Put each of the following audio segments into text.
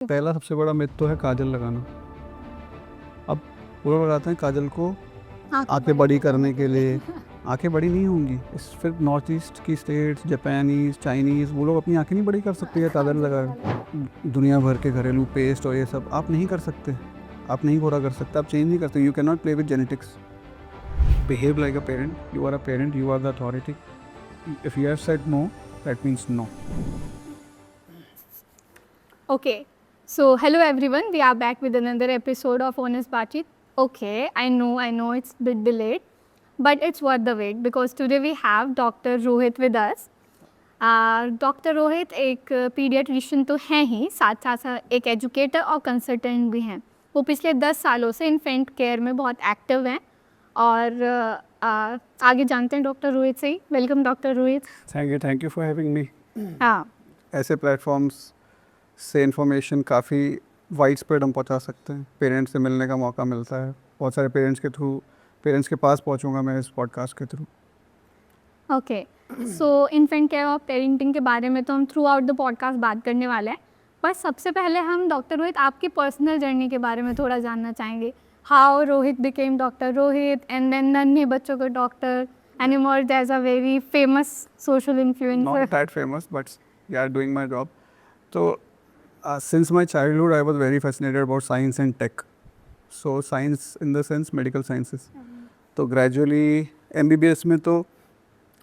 पहला सबसे बड़ा मिथ तो है काजल लगाना। अब वो लोग लगाते हैं काजल को आंखें बड़ी करने के लिए। आंखें बड़ी नहीं होंगी। इस फिर नॉर्थ ईस्ट की स्टेट्स, जापानीज़, चाइनीज़, वो लोग अपनी आंखें नहीं बड़ी कर सकते है काजल लगा के। दुनिया भर के घरेलू पेस्ट और ये सब आप नहीं कर सकते। आप नहीं गोरा कर सकते, आप चेंज नहीं कर सकते। You can not play with genetics. Behave like a parent. You are a parent, you are the authority. If you have said no, that means no. Okay, so hello everyone. We are back with another episode of Honest Bachit. Okay, I know it's a bit delayed, but it's worth the wait because today we have Dr. Rohit with us. Doctor Rohit एक paediatrician तो हैं ही, साथ साथ एक educator और consultant भी हैं। वो पिछले 10 सालों से इन्फेंट केयर में बहुत एक्टिव हैं और आगे जानते हैं डॉक्टर रोहित से ही। Welcome doctor Rohit. Thank you for having me. हाँ, ऐसे प्लेटफॉर्म्स से इन्फॉर्मेशन काफ़ी वाइड स्प्रेड हम पहुंचा सकते हैं। पेरेंट्स से मिलने का मौका मिलता है। बहुत सारे पेरेंट्स के पास पहुंचूंगा मैं इस पॉडकास्ट के थ्रू। ओके, सो इन्फेंट केयर और पेरेंटिंग के बारे में तो हम थ्रू आउट द पॉडकास्ट बात करने वाले हैं, पर सबसे पहले हम डॉक्टर रोहित आपकी पर्सनल जर्नी के बारे में थोड़ा जानना चाहेंगे। How Rohit became doctor Rohit and then नन्हे बच्चों को doctor and emerged as a very famous social influencer. Not that famous, but yeah, doing my job. So, since my childhood, I was very fascinated about science and tech. So, science in the sense medical sciences. तो gradually MBBS में तो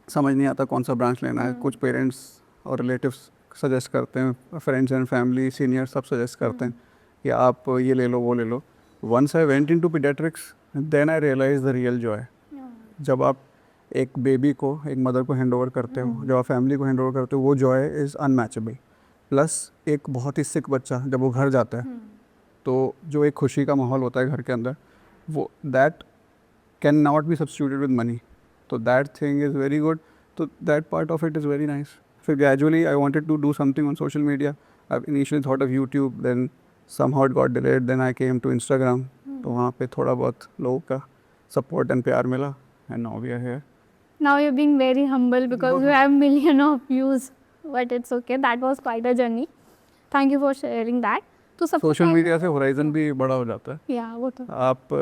समझ नहीं आता कौन सा branch लेना है। कुछ पेरेंट्स और रिलेटिव्स सजेस्ट करते हैं, फ्रेंड्स एंड फैमिली, सीनियर सब सजेस्ट करते हैं कि आप ये ले लो, वो ले लो। Once I went into paediatrics, then I realise the real joy. जब आप एक बेबी को, एक मदर को हैंड ओवर करते हो, जब आप फैमिली को हैंड ओवर करते हो, वो जॉय इज़ अनमैचेबल। प्लस एक बहुत ही सिक बच्चा जब वो घर जाता है, तो जो एक खुशी का माहौल होता है घर के अंदर, वो that can not be substituted with money. तो that thing is very good. तो that part of it is very nice. फिर gradually I wanted to do something on social media. I initially thought of YouTube, then somehow it got delayed, then I came to Instagram. तो वहाँ पे थोड़ा बहुत लोगों का support and प्यार मिला, and now we are here. Now you're being very humble because you have million of views, but it's okay. That was quite a journey. Thank you for sharing that. तो सब social media से horizon भी बड़ा हो जाता है। या वो तो आप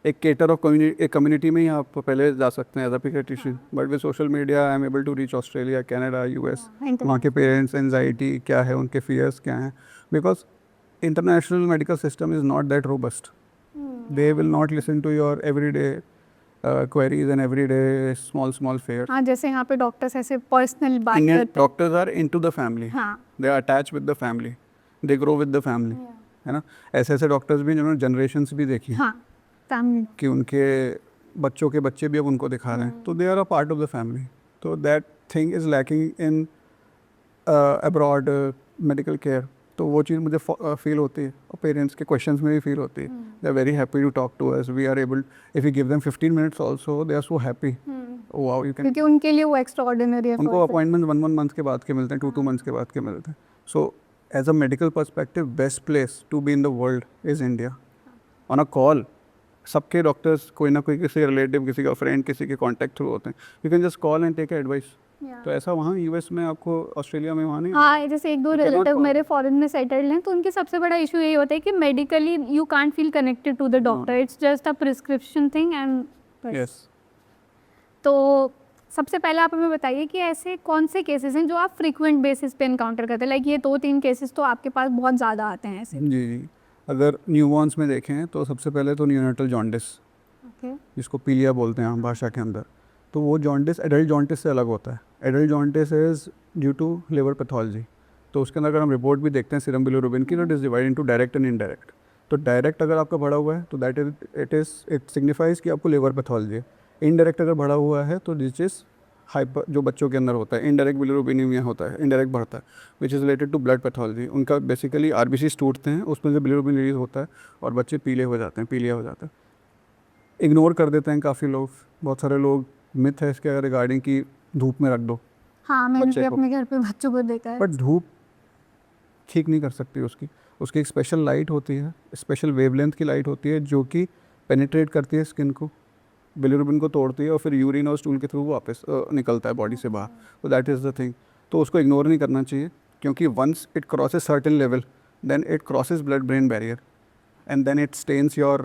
एक केटर ऑफ कम्युनिटी में ही आप पहले जा सकते हैं as a paediatrician, but with social media I am able to reach Australia, Canada, US. वहाँ के पेरेंट्स एंजाइटी क्या है, उनके फियर्स क्या हैं, because international medical system is not that robust. They will not listen to your everyday queries and everyday small fears. हाँ, जैसे यहाँ पे डॉक्टर्स ऐसे पर्सनल बात Indian करते doctors are into the family. हाँ, They are attached with the family. They grow with the family. है ना? ऐसे ऐसे डॉक्टर्स भी जिन्होंने जनरेशन्स भी देखी हाँ, फैमिली कि उनके बच्चों के बच्चे भी अब उनको दिखा रहे हैं, तो they are a part of the family. तो that thing is lacking in abroad medical care. तो वो चीज़ मुझे फील होती है और पेरेंट्स के क्वेश्चंस में भी फील होती है। They are very happy to talk to us. We are able, if you give them 15 minutes also, they are so happy. Wow, you can. क्योंकि उनके लिए वो एक्स्ट्रा ऑर्डिनरी है। उनको अपॉइंटमेंट 1 मंथ के बाद के मिलते हैं, 2 मंथ्स के बाद के मिलते हैं। So as a medical perspective, best place to be in the world is India. On a call सबके डॉक्टर्स कोई ना कोई, किसी रिलेटिव, किसी का फ्रेंड, किसी के कॉन्टैक्ट थ्रू होते हैं। You can just call and take advice. तो ऐसा वहाँ यूएस में आपको, ऑस्ट्रेलिया में वहाँ नहीं। हाँ, जैसे एक दो You cannot रिलेटिव call. मेरे फॉरेन में सेटल्ड हैं, तो उनके सबसे बड़ा इशू यही होता है कि medically you can't feel connected to the doctor. It's just a prescription thing and yes. तो सबसे पहले आप हमें बताइए कि ऐसे कौन से केसेस हैं जो आप फ्रीक्वेंट बेसिस पे इनकाउंटर करते हैं। लाइक ये 2-3 केसेस तो आपके पास बहुत ज़्यादा आते हैं ऐसे। जी, अगर न्यूबॉर्न्स में देखें तो सबसे पहले तो न्यूनेटल जॉन्डिस, ओके, जिसको पीलिया बोलते हैं हम भाषा के अंदर, तो वो जॉन्डिस एडल्ट जॉन्डिस से अलग होता है। Adult jaundice is due to liver pathology. तो उसके अंदर अगर हम रिपोर्ट भी देखते हैं सीरम बिलिरुबिन की, तो it is divide into direct and indirect. तो डायरेक्ट अगर आपका बढ़ा हुआ है तो इट सिग्निफाइज कि आपको लिवर पैथोलॉजी है। इनडायरेक्ट अगर बढ़ा हुआ है तो दिस इज़ हाइपर, जो बच्चों के अंदर होता है, इनडायरेक्ट बिलिरुबिनीमिया होता है, इनडायरेक्ट बढ़ता है, which is related to blood pathology. उनका बेसिकली आरबीसीज टूटते हैं, उसमें से बिलिरुबिन रिलीज होता है और बच्चे पीले हो जाते हैं, पीलिया हो जाता है। इग्नोर कर देते हैं काफ़ी लोग। बहुत सारे लोग, मिथ है इसके रिगार्डिंग कि धूप में रख दो। हाँ, मैंने बच्चे भी को। अपने घर पे बच्चों को देखा है। बट धूप ठीक नहीं कर सकती उसकी एक स्पेशल लाइट होती है, स्पेशल वेवलेंथ की लाइट होती है, जो कि पेनिट्रेट करती है स्किन को, बिलिरुबिन को तोड़ती है और फिर यूरिन और स्टूल के थ्रू वापस निकलता है बॉडी से बाहर। तो दैट इज़ द थिंग। तो उसको इग्नोर नहीं करना चाहिए, क्योंकि once it crosses certain level, then it crosses blood brain barrier and then it stains your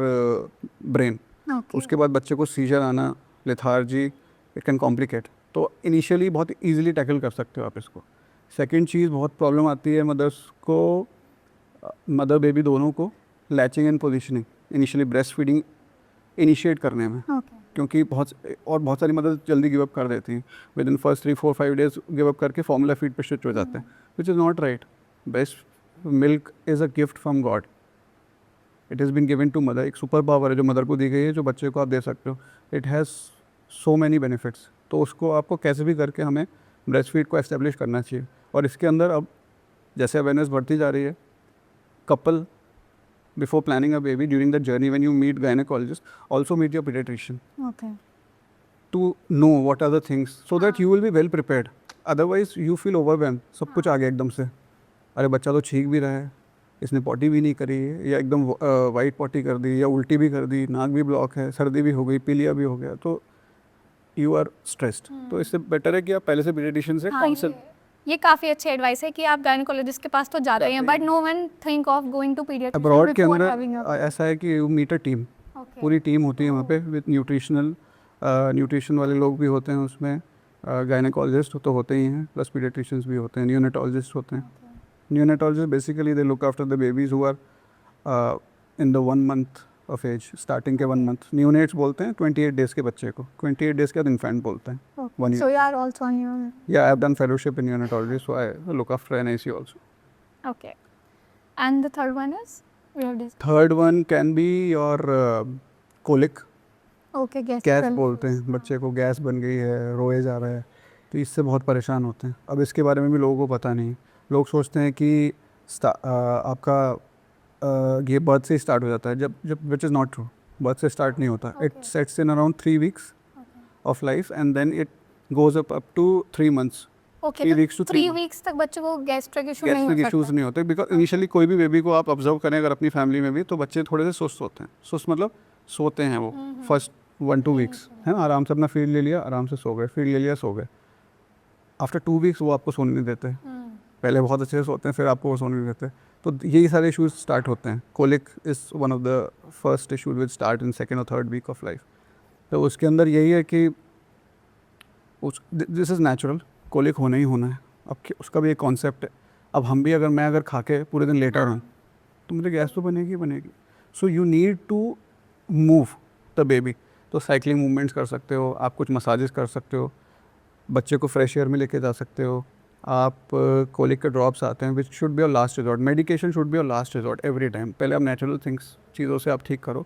brain. Okay. उसके बाद बच्चे को सीजर आना, लेथार्जी, इट कैन कॉम्प्लिकेट. तो इनिशियली बहुत ईजिली टैकल कर सकते हो आप इसको. सेकेंड चीज़ बहुत प्रॉब्लम आती है मदर्स को, मदर बेबी दोनों को, latching and positioning initially breast feeding initiate करने में. Okay. क्योंकि बहुत सारी मदर जल्दी गिव अप कर देती हैं. Within first 3-4-5 days give up करके फॉर्मूला फीड पे स्विच हो जाते हैं, which is not right. Breast milk is a gift from God. It is been given to mother. एक सुपर पावर है जो मदर को दी गई है, जो बच्चे को आप दे सकते हो. It has so many benefits. तो उसको आपको कैसे भी करके हमें ब्रेस्ट फीड को एस्टेब्लिश करना चाहिए. और इसके अंदर अब जैसे अवेयरनेस बढ़ती जा रही है, couple before planning a baby, during the journey when you meet gynecologist, also meet your pediatrician Okay. to know what are the things so that you will be well prepared. Otherwise you feel overwhelmed. सब कुछ आ गया एकदम से. अरे बच्चा तो छींक भी रहा है, इसने पॉटी भी नहीं करी, या एकदम वाइट पॉटी कर दी, या उल्टी भी कर दी, नाक भी ब्लॉक है, सर्दी भी हो गई, पीलिया भी हो गया, तो यू आर स्ट्रेस्ड. तो इससे बेटर है कि आप पहले से पीडियाट्रिशियन से काउंसल. ये काफी अच्छी एडवाइस है कि आप गायनेकोलॉजिस्ट के पास तो जाते हैं, but no one think of going to paediatrician abroad के अंदर ऐसा है कि यू मीट अ टीम. पूरी टीम होती है वहाँ पे विद न्यूट्रिशन वाले लोग भी होते हैं उसमें. गायनेकोलॉजिस्ट तो होते ही हैं, प्लस पीडियाट्रिशियंस भी होते हैं, न्यूनेटोलॉजिस्ट होते हैं. Neonatologist basically they look after the babies who are in the 1 month of age. Starting के 1 month न्यूनेट्स बोलते हैं 28 डेज़ के बच्चे को. 28 डेज़ के बाद इन्फेंट बोलते हैं. 1 year. So you are also on your. Yeah, I have done fellowship in neonatology, so I look after NIC also. Okay. And the third one is? We have this. Third one can be your colic. Okay, guess. Gas बोलते हैं. बच्चे को gas बन गई है, रोए जा रहा है, तो इससे बहुत परेशान होते हैं. अब इसके बारे में भी लोगों को पता नहीं. लोग सोचते हैं कि आपका ये बर्थ से स्टार्ट हो जाता है, जब which is not true. Birth से स्टार्ट नहीं होता. It sets in around 3 weeks of life and then it goes up to 3 months. Okay, 3 तो weeks to 3 weeks तक बच्चे को गैस्ट्रिक इशू नहीं गैस्ट्रिक हो इश्यूज सकता. नहीं होते. बिकॉज इनिशियली कोई भी बेबी को आप ऑब्जर्व करें अगर अपनी फैमिली में भी, तो बच्चे थोड़े से सुस्त होते हैं. सुस्त मतलब सोते हैं वो फर्स्ट 1-2 weeks, है ना. आराम से अपना फीड ले लिया, आराम से सो गए, फीड ले लिया, सो गए. आफ्टर 2 weeks वो आपको सोने नहीं देते. पहले बहुत अच्छे से सोते हैं, फिर आपको वो सोने नहीं देते. तो यही सारे इश्यूज स्टार्ट होते हैं. Colic is one of the first issues which start in 2nd और 3rd week ऑफ लाइफ. तो उसके अंदर यही है कि दिस इज़ नेचुरल, कोलिक होना ही होना है. अब उसका भी एक कॉन्सेप्ट है. अब हम भी मैं अगर खा के पूरे दिन लेटा रहूँ तो मुझे गैस तो बनेगी. So you need to move the baby. तो साइकिलिंग मूवमेंट्स कर सकते हो आप, कुछ मसाजेस कर सकते हो, बच्चे को फ्रेश एयर में लेके जा सकते हो आप. कोलिक के ड्रॉप्स आते हैं which should be your last resort. Medication should be your last resort every time. पहले आप नेचुरल थिंग्स, चीज़ों से आप ठीक करो,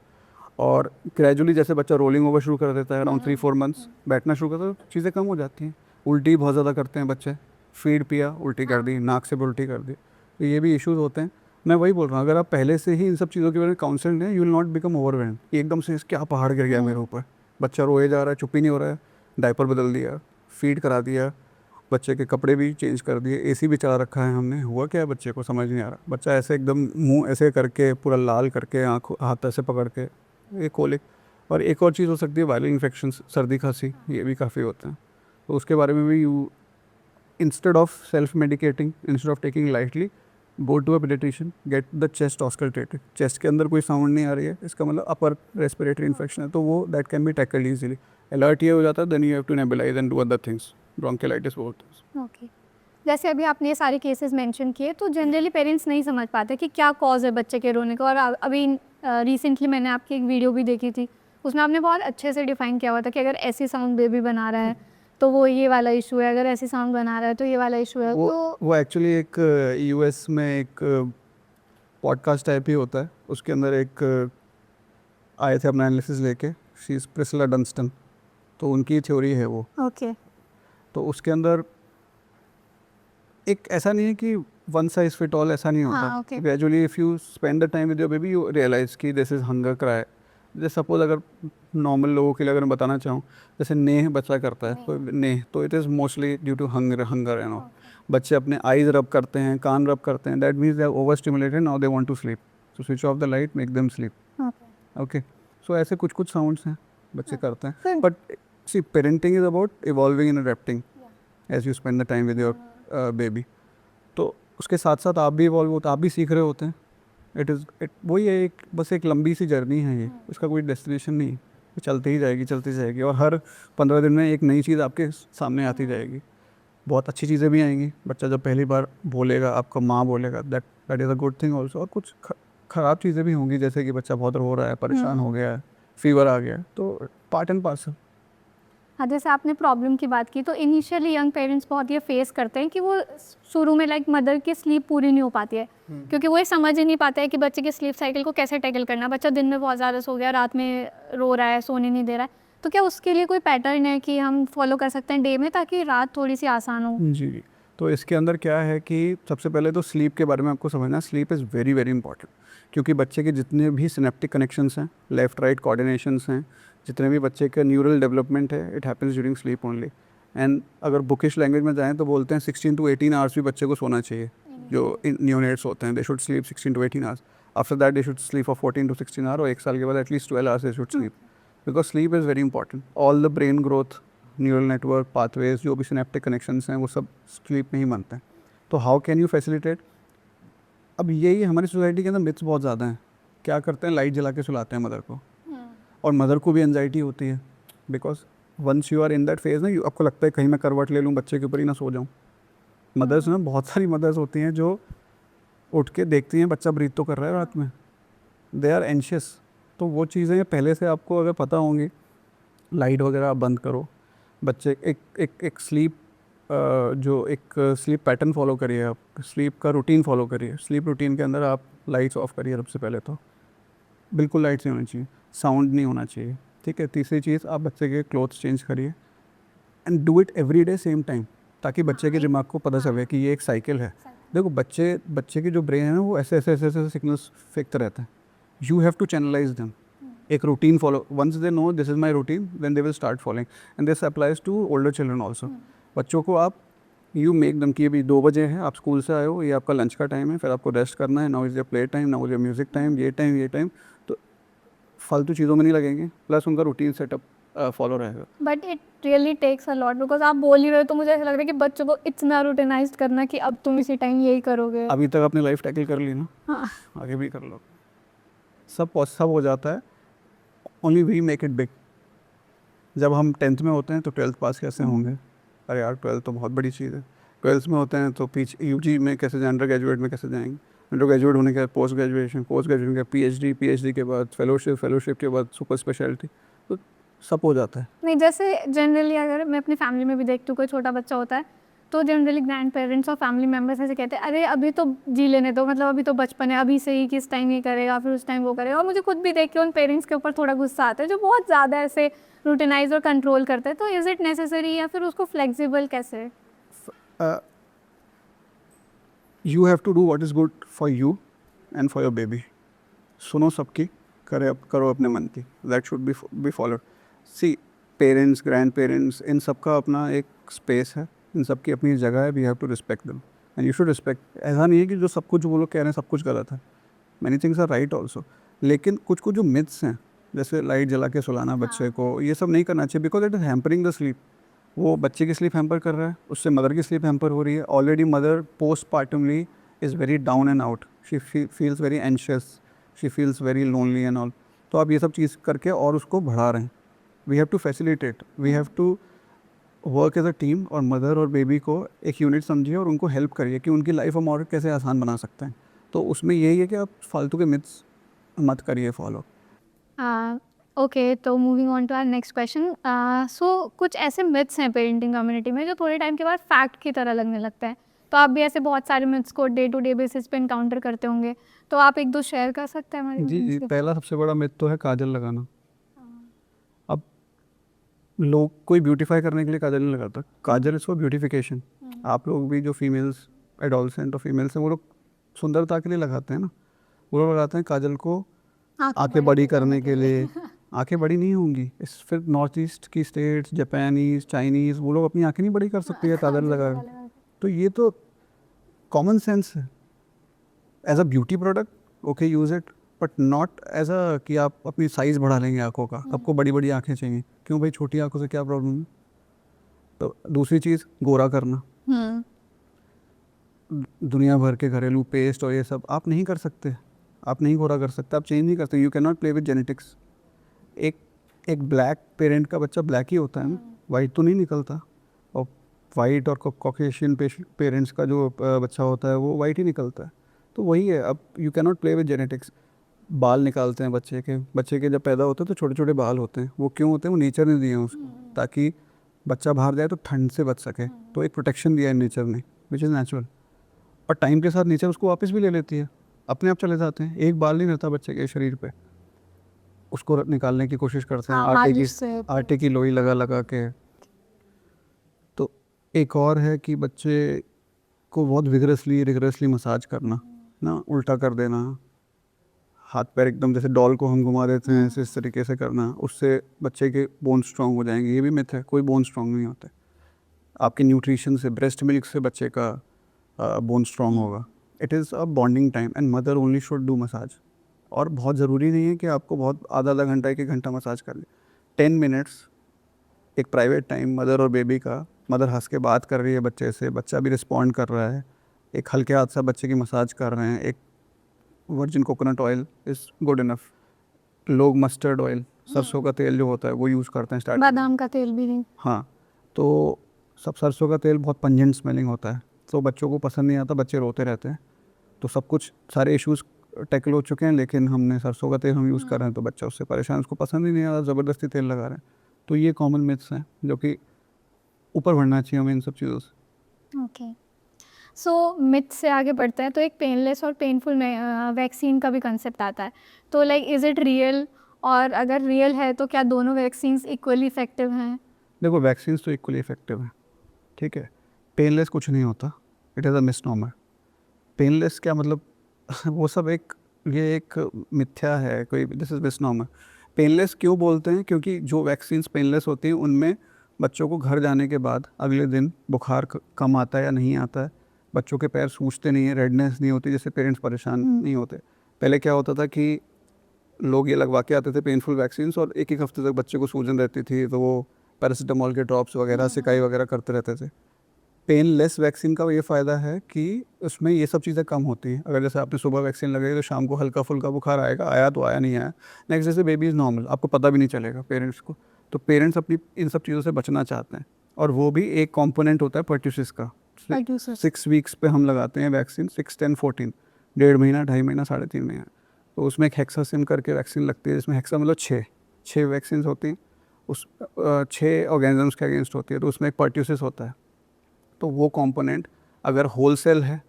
और ग्रेजुअली जैसे बच्चा रोलिंग ओवर शुरू कर देता है अराउंड 3-4 months, बैठना शुरू करता है, तो चीज़ें कम हो जाती हैं. उल्टी बहुत ज़्यादा करते हैं बच्चे, फीड पिया उल्टी कर दी, नाक से भी उल्टी कर दी, तो ये भी इश्यूज़ होते हैं. मैं वही बोल रहा हूँ, अगर आप पहले से ही इन सब चीज़ों के बारे में काउंसल्ड हैं, you will not become overwhelmed. एकदम से क्या पहाड़ गिर गया मेरे ऊपर, बच्चा रोए जा रहा है, चुप ही नहीं हो रहा है, डायपर बदल दिया, फीड करा दिया, बच्चे के कपड़े भी चेंज कर दिए, एसी भी चला रखा है हमने, हुआ क्या है बच्चे को समझ नहीं आ रहा. बच्चा ऐसे एकदम मुंह ऐसे करके, पूरा लाल करके, आँख हाथ ऐसे पकड़ के, ये कोलिक. और एक और चीज़ हो सकती है वायरल इन्फेक्शंस, सर्दी खांसी, ये भी काफ़ी होते हैं. तो उसके बारे में भी you instead of self-medicating, instead of taking lightly, go to a pediatrician, get the chest auscultated. chest के अंदर कोई साउंड नहीं आ रही है, इसका मतलब अपर रेस्पिरेटरी इन्फेक्शन है, तो वो that can be tackled easily. Alert ये हो जाता है, then you have to nebulize and do other things, bronchiolitis बोलते हैं. Okay. जैसे अभी आपने ये सारे केसेस मेंशन किए, तो जनरली पेरेंट्स नहीं समझ पाते कि क्या कॉज है बच्चे के रोने का. और अभी रिसेंटली मैंने आपकी एक वीडियो भी देखी थी, उसमें आपने बहुत अच्छे से डिफाइन किया हुआ था कि अगर ऐसी साउंड बेबी बना रहा है तो वो ये वाला इशू है, अगर ऐसी साउंड बना रहा है तो ये वाला इशू है. वो एक्चुअली एक यूएस में एक पॉडकास्ट टाइप ही होता है, उसके अंदर एक आए थे अपना एनालिसिस लेके, शी इज़ प्रिसिला डंस्टन, तो उनकी थ्योरी है वो. ओके. तो उसके अंदर एक ऐसा नहीं है कि वन साइज फिट ऑल, ऐसा नहीं होता. Gradually if you spend the time with your baby, you realise कि दिस इज़ हंगर क्राई. जैसे सपोज अगर नॉर्मल लोगों के लिए अगर मैं बताना चाहूँ, जैसे नेह बच्चा करता है तो नेह, तो it is mostly due to hunger and all. बच्चे अपने आईज रब करते हैं, कान रब करते हैं, that means they are over stimulated, now they want to sleep, so switch off the light, make them sleep. Okay. So ऐसे कुछ sounds हैं बच्चे करते हैं. But see, parenting is about evolving and adapting as you spend the time with your baby. तो उसके साथ साथ आप भी इवॉल्व होते, आप भी सीख रहे होते हैं. वही है, एक बस एक लंबी सी जर्नी है ये, इसका कोई डेस्टिनेशन नहीं है, वो चलती ही जाएगी, चलती जाएगी, और हर 15 दिन में एक नई चीज़ आपके सामने आती जाएगी. बहुत अच्छी चीज़ें भी आएंगी, बच्चा जब पहली बार बोलेगा, आपका माँ बोलेगा, that is a good thing also. और कुछ ख़राब चीज़ें भी होंगी, जैसे कि बच्चा बहुत रो रहा है, परेशान हो गया है, फीवर आ गया है, तो पार्ट एंड पार्सल. हाँ, जैसे आपने प्रॉब्लम की बात की, तो इनिशियली यंग पेरेंट्स बहुत ये फेस करते हैं कि वो शुरू में लाइक मदर की स्लीप पूरी नहीं हो पाती है, क्योंकि वो ये समझ ही नहीं पाता है कि बच्चे की स्लीप साइकिल को कैसे टैकल करना. बच्चा दिन में बहुत ज़्यादा सो गया, रात में रो रहा है, सोने नहीं दे रहा है, तो क्या उसके लिए कोई पैटर्न है कि हम फॉलो कर सकते हैं डे में, ताकि रात थोड़ी सी आसान हो? जी, तो इसके अंदर क्या है कि सबसे पहले तो स्लीप के बारे में आपको समझना है. Sleep is very very important, क्योंकि बच्चे के जितने भी सिनेप्टिक कनेक्शंस हैं, लेफ़्ट राइट कोऑर्डिनेशंस हैं, जितने भी बच्चे का न्यूरल डेवलपमेंट है, it happens during sleep only. And अगर बुकिश लैंग्वेज में जाएँ तो बोलते हैं 16 to 18 आवर्स भी बच्चे को सोना चाहिए. जो न्यूनेट्स होते हैं, they should sleep 16 to 18 hours. After that they should sleep for 14 to 16 hour, और 1 साल के बाद at least 12 hours they should sleep, because sleep is very important. All the brain growth, neural network, pathways, जो भी synaptic connections हैं, वो सब sleep में ही बनते हैं. तो हाउ कैन यू फैसिलिटेट? अब यही हमारी सोसाइटी के अंदर मिथ्स बहुत ज़्यादा हैं. क्या करते हैं, लाइट जला के सुलाते हैं मदर को, और मदर को भी एंजाइटी होती है, because once you are in that phase ना, आपको लगता है कहीं मैं करवट ले लूँ, बच्चे के ऊपर ही ना सो जाऊँ. मदर्स ना, बहुत सारी मदर्स होती हैं जो उठ के देखती हैं बच्चा ब्रीथ तो कर रहा है रात में, दे आर एंशियस. तो वो चीज़ें पहले से आपको अगर पता होंगी, लाइट वगैरह आप बंद करो, बच्चे एक स्लीप जो एक स्लीप पैटर्न फॉलो करिए, आप स्लीप का रूटीन फॉलो करिए. स्लीप रूटीन के अंदर आप लाइट्स ऑफ करिए सबसे पहले, तो बिल्कुल लाइट्स नहीं होनी चाहिए, साउंड नहीं होना चाहिए, ठीक है. तीसरी चीज़, आप बच्चे के क्लोथ्स चेंज करिए, and do it every day same time, ताकि बच्चे के दिमाग को पता चले कि ये एक साइकिल है. देखो, बच्चे की जो ब्रेन है ना, वो ऐसे ऐसे ऐसे ऐसे सिग्नल्स फेंकते रहते हैं. You have to channelise them. एक routine follow, once they know this is my routine, then they will start following. And this applies to older children also. बच्चों को आप यू मेक दम कि अभी 2 बजे है, आप स्कूल से आए हो, ये आपका लंच का टाइम है, फिर आपको रेस्ट करना है, now is your play time, now is your music time, ये टाइम. तो फालतू चीज़ों में नहीं लगेंगे, प्लस उनका रूटीन सेटअप फॉलो रहेगा. But it really takes a lot, because आप बोल ही रहे हो तो मुझे ऐसा लग रहा है कि बच्चों को इतना रूटीनाइज करना कि अब तुम इसी टाइम यही करोगे. अभी तक अपनी लाइफ टैकल कर ली ना, हाँ. आगे भी कर लो. सब हो जाता है, only we make it big. जब हम 10th में होते हैं तो 12th पास कैसे होंगे? अरे यार, 12th तो बहुत बड़ी चीज़ है. 12th में होते हैं तो पीछे यूजी में कैसे जाएंगे, अंडर ग्रेजुएट में कैसे जाएंगे, अंडर ग्रेजुएट होने के बाद पोस्ट ग्रेजुएशन के पीएचडी के बाद फेलोशिप के बाद सुपर स्पेशलिटी, तो सब हो जाता है. नहीं, जैसे जनरली अगर मैं अपनी फैमिली में भी देखती हूँ, कोई छोटा बच्चा होता है तो जनरली ग्रैंड पेरेंट्स और फैमिली मेम्बर्स ऐसे कहते हैं, अरे अभी तो जी लेने दो, मतलब अभी तो बचपन है, अभी से ही किस टाइम ये करेगा, फिर उस टाइम वो करेगा. और मुझे खुद भी देख के उन पेरेंट्स के ऊपर थोड़ा गुस्सा आता है जो बहुत ज़्यादा ऐसे रूटीनाइज और कंट्रोल करते हैं. तो इज़ इट नेसेसरी, या फिर उसको फ्लेक्सिबल कैसे? You have to do what is good for you and for your baby. सुनो सबकी, करो अपने मन की, that should be followed. See, parents, grandparents, इन सब का अपना एक स्पेस है, इन सब की अपनी जगह है. We have to respect them and you should respect. ऐसा नहीं है कि जो सब कुछ वो लोग कह रहे हैं सब कुछ गलत है, many things are right also. लेकिन कुछ जो मिथ्स हैं, जैसे लाइट जला के सुलाना बच्चे को, ये सब नहीं करना चाहिए, because it is hampering the sleep. वो बच्चे की स्लीप हैम्पर कर रहा है, उससे मदर की स्लीप हैम्पर हो रही है. Already mother postpartumly is very down and out, she feels very anxious, she feels very lonely and all. तो आप ये सब चीज़ करके और उसको बढ़ा रहे हैं. We have to facilitate, we have to work as a team, और मदर और बेबी को एक यूनिट समझिए और उनको हेल्प करिए कि उनकी लाइफ हम और कैसे आसान बना सकते हैं. तो उसमें यही है कि आप फालतू के मिथ्स मत करिए फॉलो. ओके, तो moving on to our next question. So कुछ ऐसे मिथ्स हैं पेरेंटिंग कम्युनिटी में जो थोड़े टाइम के बाद फैक्ट की तरह लगने लगते हैं. तो आप भी ऐसे बहुत सारे मिथ्स को डे टू डे बेसिस पे इनकाउंटर करते होंगे, तो आप एक दो शेयर कर सकते हैं हमारे जी, audience के? पहला सबसे बड़ा मिथ तो है काजल लगाना. अब लोग कोई ब्यूटीफाई करने के लिए काजल नहीं लगाता. काजल इज़ फॉर ब्यूटिफिकेशन. आप लोग भी जो फीमेल्स, एडोलसेंट और फीमेल्स हैं, वो लोग सुंदरता के लिए लगाते हैं ना. वो लोग लगाते हैं काजल को आंखें बड़ी करने के लिए. आंखें बड़ी नहीं होंगी. इस फिर नॉर्थ ईस्ट की स्टेट्स, जापानीज़, चाइनीज़, वो लोग अपनी आंखें नहीं बड़ी कर सकती है काजल लगा. तो ये तो कॉमन सेंस है. As a beauty product okay, use it, but not as a कि आप अपनी साइज़ बढ़ा लेंगे आँखों का. सबको बड़ी बड़ी आँखें चाहिए, क्यों भाई, छोटी आँखों से क्या प्रॉब्लम है? तो दूसरी चीज़, गोरा करना. दुनिया भर के घरेलू पेस्ट और ये सब आप नहीं कर सकते, आप नहीं गोरा कर सकते, आप चेंज नहीं कर सकते। You can not play with genetics. एक ब्लैक पेरेंट का बच्चा ब्लैक ही होता है ना, वाइट तो नहीं निकलता। और वाइट और कॉकेशियन पेरेंट्स का जो बच्चा होता है वो वाइट ही निकलता है। तो वही है, अब you can not play with genetics. बाल निकालते हैं बच्चे के जब पैदा होते हैं तो छोटे छोटे बाल होते हैं। वो क्यों होते हैं? वो नेचर ने दिए हैं उसको, ताकि बच्चा बाहर जाए तो ठंड से बच सके। तो एक प्रोटेक्शन दिया है नेचर ने, विच इज़ नेचुरल। और टाइम के साथ नेचर उसको वापस भी ले लेती है, अपने आप चले जाते हैं। एक बाल नहीं रहता बच्चे के शरीर पे, उसको निकालने की कोशिश करते हैं हाँ, मालिश से। आटे की लोई लगा लगा के। तो एक और है कि बच्चे को बहुत रिगरसली मसाज करना ना, उल्टा कर देना, हाथ पैर एकदम जैसे डॉल को हम घुमा देते हैं ऐसे, इस तरीके से करना, उससे बच्चे के बोन स्ट्रांग हो जाएंगे। ये भी मिथ है, कोई बोन स्ट्रांग नहीं होता। आपके न्यूट्रिशन से, ब्रेस्ट मिल्क से बच्चे का बोन स्ट्रांग होगा। It is a bonding time and mother only should do massage. और बहुत ज़रूरी नहीं है कि आपको बहुत आधा घंटा 1 घंटा मसाज कर ले। 10 मिनट्स एक प्राइवेट टाइम मदर और बेबी का, मदर हंस के बात कर रही है बच्चे से, बच्चा भी रिस्पॉन्ड कर रहा है, एक हल्के हाथ से बच्चे की मसाज कर रहे हैं, एक virgin coconut oil is good enough. लोग मस्टर्ड ऑयल, सरसों का तेल जो होता है वो यूज़ करते हैं स्टार्टिंग। बादाम का तेल भी नहीं। हाँ, तो सब सरसों का तेल बहुत पंजेंट स्मेलिंग होता है, तो बच्चों को पसंद नहीं आता, बच्चे रोते रहते हैं। तो सब कुछ सारे इश्यूज़ टैकल हो चुके हैं, लेकिन हमने सरसों का तेल हम यूज़ कर रहे हैं तो बच्चा उससे परेशान, उसको पसंद ही नहीं आ रहा, ज़बरदस्ती तेल लगा रहे हैं। तो ये कॉमन मिथ्स हैं जो कि ऊपर बढ़ना चाहिए हमें इन सब चीज़ों से। ओके, सो मिथ से आगे बढ़ते हैं तो एक पेनलेस और पेनफुल वैक्सीन का भी कंसेप्ट आता है। तो लाइक इज़ इट रियल, और अगर रियल है तो क्या दोनों वैक्सीन्स इक्वली इफेक्टिव हैं? देखो, वैक्सीन तो इक्वली इफेक्टिव हैं, ठीक है। पेनलेस कुछ नहीं होता, इट इज़ अ मिसनॉमर। पेनलेस क्या मतलब वो सब ये एक मिथ्या है, कोई दिस इज़ मिसनॉमर। पेनलेस क्यों बोलते हैं? क्योंकि जो वैक्सीन्स पेनलेस होती हैं उनमें बच्चों को घर जाने के बाद अगले दिन बुखार कम आता है या नहीं आता है, बच्चों के पैर सूजते नहीं हैं, रेडनेस नहीं होती, जिससे पेरेंट्स परेशान नहीं होते। पहले क्या होता था कि लोग ये लगवा के आते थे पेनफुल वैक्सीन्स और एक हफ्ते तक बच्चे को सूजन रहती थी, तो वो पैरासीटामॉल के ड्रॉप्स वगैरह, सिकाई वगैरह करते रहते थे। पेनलेस वैक्सीन का ये फ़ायदा है कि उसमें ये सब चीज़ें कम होती हैं। अगर जैसे आपने सुबह वैक्सीन लगाई तो शाम को हल्का फुल्का बुखार आएगा, आया तो आया, नहीं आया, नेक्स्ट डे से बेबी इज़ नॉर्मल, आपको पता भी नहीं चलेगा पेरेंट्स को। तो पेरेंट्स अपनी इन सब चीज़ों से बचना चाहते हैं, और वो भी एक कॉम्पोनेंट होता है पर्ट्यूसिस का। 6 वीक्स पे हम लगाते हैं वैक्सीन, 6, 10, 14, 1.5 महीना, 2.5 महीना, 3.5 महीना। तो उसमें एक हेक्सासिम करके वैक्सीन लगती है, जिसमें हेक्सा मतलब 6 वैक्सीन होती हैं, उस 6 ऑर्गेनिजम्स के अगेंस्ट होती है। तो उसमें एक पर्ट्यूसिस होता है। तो वो कंपोनेंट अगर होल सेल है,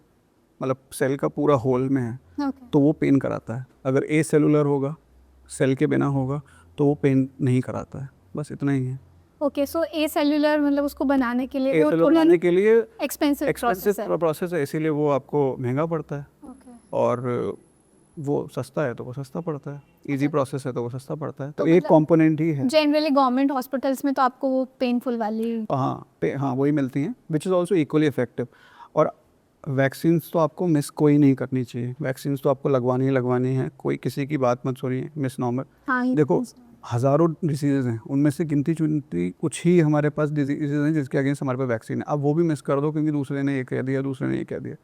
मतलब सेल का पूरा होल में है, तो वो पेन कराता है। अगर ए सेलुलर होगा, सेल के बिना होगा, तो वो पेन नहीं कराता है। बस इतना ही है। ओके, सो ए सेल्यूलर मतलब उसको बनाने के लिए ए सेलुलर बनाने के लिए एक्सपेंसिव प्रोसेस है, इसीलिए वो आपको महंगा पड़ता है। ओके, और वो सस्ता है तो वो सस्ता पड़ता है, इजी प्रोसेस है तो वो सस्ता पड़ता है। तो तो एक मतलब कंपोनेंट ही है। जनरली गवर्नमेंट हॉस्पिटल्स में तो आपको वो पेनफुल वाली। हाँ, वही मिलती हैं, which is also equally effective. और वैक्सीन्स तो आपको मिस कोई नहीं करनी चाहिए, वैक्सीन्स तो आपको लगवानी ही लगवानी है, कोई किसी की बात मत सुनिए, मिस नॉर्मल। हाँ, देखो, हज़ारों डिसीज़ हैं, उनमें से गिनती चुनती कुछ ही हमारे पास डिजीज़ हैं जिसके अगेंस्ट हमारे पास वैक्सीन है। अब वो भी मिस कर दो क्योंकि दूसरे ने ये कह दिया, दूसरे ने ये कह दिया।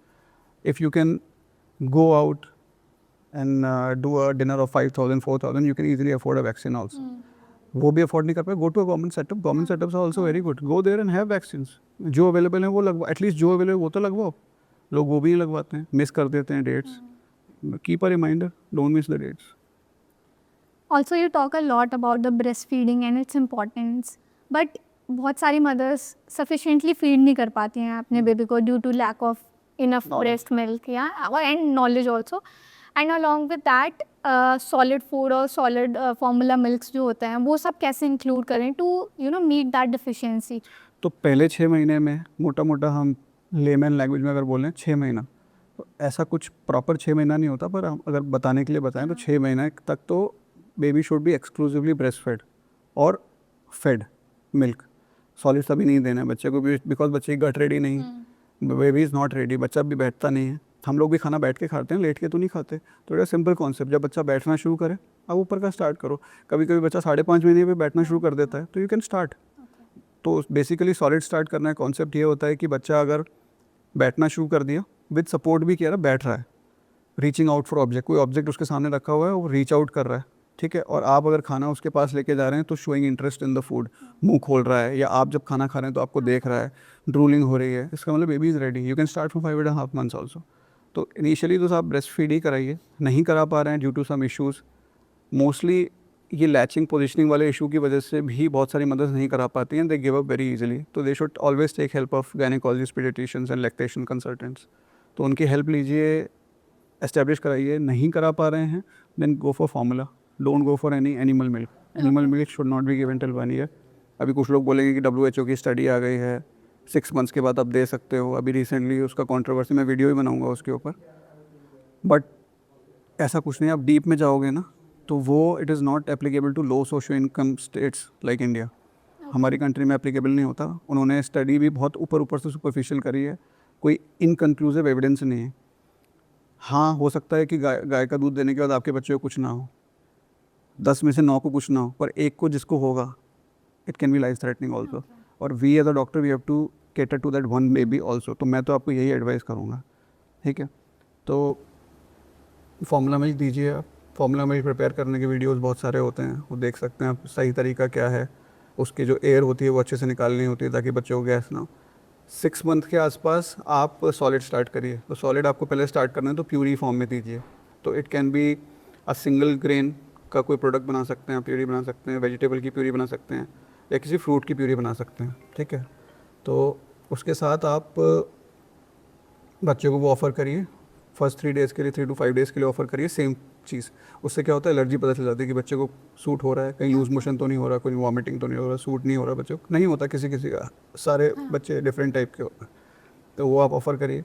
If you can go out and do a dinner of 5,000, 4,000, you can easily afford a vaccine also. वो भी अफोर्ड नहीं कर पाए, go to a government setup, government setups are also very good, go there and have vaccines. जो available हैं वो लगवा, at least जो अवेलेबल वो तो लगवाओ। लोग वो भी नहीं लगवाते हैं, मिस कर देते हैं dates. Keep a reminder, don't miss the dates. Also you talk a lot about the breast feeding and its importance, but बहुत सारी मदर्स सफिशिएंटली फीड नहीं कर पाती हैं अपने बेबी को due to lack of enough breast milk या and knowledge also, and along with that solid food और सॉलिड फॉर्मूला मिल्क्स जो होते हैं वो सब कैसे इंक्लूड करें टू मीट दैट डिफिशियंसी? तो पहले 6 महीने में मोटा मोटा हम लेमन लैंग्वेज में अगर बोलें 6 महीना, तो ऐसा कुछ प्रॉपर 6 महीना नहीं होता, पर हम अगर बताने के लिए बताएं तो 6 महीने तक तो baby should be exclusively breast fed और फेड मिल्क। सॉलिड तभी नहीं देना है बच्चे को, बिकॉज बच्चे की गट रेडी नहीं, बेबी इज़ नॉट रेडी, बच्चा भी बैठता नहीं है। हम लोग भी खाना बैठ के खाते हैं, लेट के तो नहीं खाते। तो ये सिंपल कॉन्सेप्ट, जब बच्चा बैठना शुरू करे, अब ऊपर का स्टार्ट करो। कभी कभी बच्चा 5.5 महीने पे बैठना शुरू कर देता है, तो यू कैन स्टार्ट। तो बेसिकली सॉलिड स्टार्ट करना है, कॉन्सेप्ट ये होता है कि बच्चा अगर बैठना शुरू कर दिया विद सपोर्ट भी किया रहा, बैठ रहा है, रीचिंग आउट फॉर ऑब्जेक्ट, कोई ऑब्जेक्ट उसके सामने रखा हुआ है, वो रीच आउट कर रहा है, ठीक है। और आप अगर खाना उसके पास लेके जा रहे हैं तो showing interest in the food, मुंह खोल रहा है, या आप जब खाना खा रहे हैं तो आपको देख रहा है, ड्रूलिंग हो रही है, इसका मतलब baby is ready. You can start from 5.5 months also. तो इनिशियली तो आप ब्रेस्ट फीड ही कराइए, नहीं करा पा रहे हैं due to some issues, mostly ये लैचिंग पोजिशनिंग वाले इशू की वजह से भी बहुत सारी मदर्स नहीं करा पाती हैं, they give up very easily. तो they should always take help of gynaecologist, paediatricians and lactation consultants. तो उनकी हेल्प लीजिए, एस्टेब्लिश कराइए। नहीं करा पा रहे हैं then go for formula, don't go for any animal milk. Animal milk should not be given till 1 year। अभी कुछ लोग बोलेंगे कि WHO की स्टडी आ गई है, 6 months के बाद आप दे सकते हो। अभी रिसेंटली उसका कंट्रोवर्सी, मैं वीडियो ही बनाऊंगा उसके ऊपर, बट ऐसा कुछ नहीं। आप डीप में जाओगे ना तो वो it is not applicable to low socio income status like India. हमारी कंट्री में एप्लीकेबल नहीं होता। उन्होंने स्टडी भी बहुत ऊपर ऊपर से सुपरफिशियल करी है, कोई इनकन्क्लूसिव एविडेंस नहीं है। हाँ, हो सकता है कि गाय का दूध देने के बाद आपके बच्चे को कुछ ना हो, 10 में से 9 को कुछ ना हो, पर एक को जिसको होगा it can be life threatening also. और we as a doctor we have to cater to that one baby also. तो मैं तो आपको यही एडवाइस करूँगा, ठीक है। तो फार्मूला मिल्क दीजिए आप। फार्मूला मिल्क प्रिपेयर करने के वीडियोस बहुत सारे होते हैं, वो देख सकते हैं आप। सही तरीका क्या है, उसकी जो एयर होती है वो अच्छे से निकालनी होती है ताकि बच्चों को गैस ना हो। 6 month के आसपास आप सॉलिड स्टार्ट करिए। तो सॉलिड आपको पहले स्टार्ट करना है तो प्यूरी फॉर्म में दीजिए। तो it can be a single grain का कोई प्रोडक्ट बना सकते हैं, प्यूरी बना सकते हैं, वेजिटेबल की प्यूरी बना सकते हैं, या किसी फ्रूट की प्यूरी बना सकते हैं, ठीक है। तो उसके साथ आप बच्चों को वो ऑफ़र करिए। फर्स्ट 3 days के लिए, 3 to 5 days के लिए ऑफ़र करिए सेम चीज़। उससे क्या होता है, एलर्जी पता चल जाती है कि बच्चे को सूट हो रहा है, कहीं लूज मोशन तो नहीं हो रहा, कोई वॉमिटिंग तो नहीं हो रहा, सूट नहीं हो रहा बच्चों को। नहीं होता किसी किसी का, सारे बच्चे डिफरेंट टाइप के होते हैं। तो वो आप ऑफ़र करिए।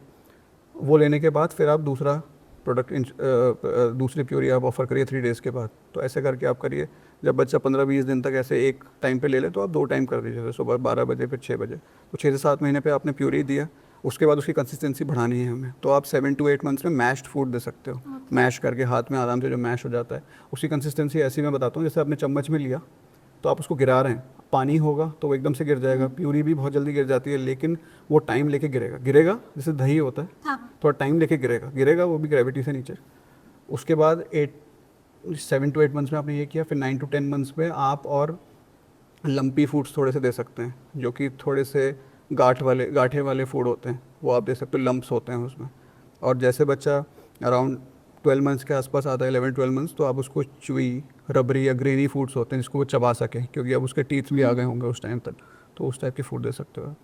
वो लेने के बाद फिर आप दूसरा प्रोडक्ट दूसरी प्योरी आप ऑफ़र करिए 3 days के बाद। तो ऐसे करके आप करिए। जब बच्चा 15-20 दिन तक ऐसे एक टाइम पे ले ले तो आप 2 टाइम कर दीजिए, जैसे सुबह 12 बजे फिर 6 बजे। तो 6 से 7 महीने पे आपने प्योरी दिया। उसके बाद उसकी कंसिस्टेंसी बढ़ानी है हमें, तो आप 7 to 8 months में मैश्ड फूड दे सकते हो। मैश करके हाथ में आराम से जो मैश हो जाता है, उसकी कंसिस्टेंसी ऐसी मैं बताता हूँ, जैसे आपने चम्मच में लिया तो आप उसको गिरा रहे हैं, पानी होगा तो वो एकदम से गिर जाएगा। प्यूरी भी बहुत जल्दी गिर जाती है, लेकिन वो टाइम लेके गिरेगा जैसे दही होता है, थोड़ा टाइम लेके गिरेगा वो भी ग्रेविटी से नीचे। उसके बाद 7 to 8 months में आपने ये किया। फिर 9 to 10 months में आप और लंपी फूड्स थोड़े से दे सकते हैं, जो कि थोड़े से गाठे वाले फूड होते हैं, वो आप दे सकते हो, लंप्स होते हैं उसमें। और जैसे बच्चा अराउंड 12 months के आसपास आता है, 11-12 months, तो आप उसको चुई, रबरी या ग्रेनी फूड्स होते हैं जिसको वो चबा सके, क्योंकि अब उसके टीथ भी आ गए होंगे उस टाइम तक, तो उस टाइप के फूड दे सकते हो।